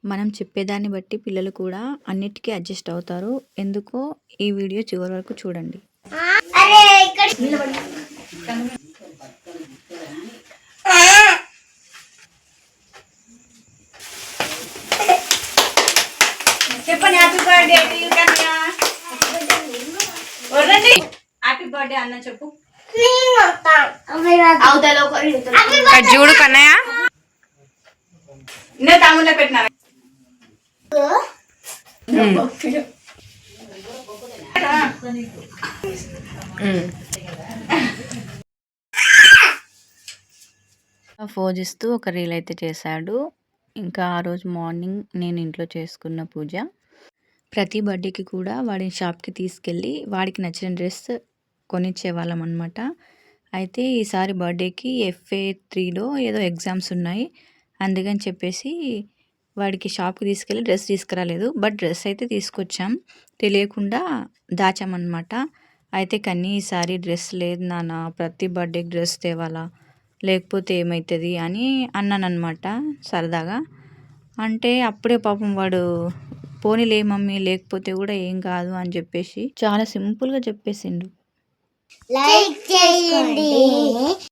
మనం చెప్పేదాన్ని బట్టి పిల్లలు కూడా అన్నిటికీ అడ్జస్ట్ అవుతారు. ఎందుకో ఈ వీడియో చివరి వరకు చూడండి. చెప్పండి happy birthday to you Kanya. వరండి happy birthday అన్న చెప్పు. చూడు కన్నయ్య నేను తమ్ముళ్ళ పెట్టినా. ఫోజిస్తూ ఒక రీల్ అయితే చేశాడు. ఇంకా ఆ రోజు మార్నింగ్ నేను ఇంట్లో చేసుకున్న పూజ. ప్రతి బర్త్డేకి కూడా వాడి షాప్కి తీసుకెళ్ళి వాడికి నచ్చిన డ్రెస్ కొనిచ్చేవాళ్ళం అనమాట. అయితే ఈసారి బర్త్డేకి FA3లో ఏదో ఎగ్జామ్స్ ఉన్నాయి. అందుకని చెప్పేసి వాడికి షాప్కి తీసుకెళ్ళి డ్రెస్ తీసుకురాలేదు. బట్ డ్రెస్ అయితే తీసుకొచ్చాం, తెలియకుండా దాచామన్నమాట. అయితే కన్నీ ఈసారి డ్రెస్ లేదు నాన్న, ప్రతి బర్త్డేకి డ్రెస్ తేవాలా, లేకపోతే ఏమవుతుంది అని అన్నానమాట సరదాగా. అంటే అప్పుడే పాపం వాడు పోనీలే మమ్మీ లేకపోతే కూడా ఏం కాదు అని చెప్పేసి చాలా సింపుల్గా చెప్పేసిండు. లైక్ చేయండి.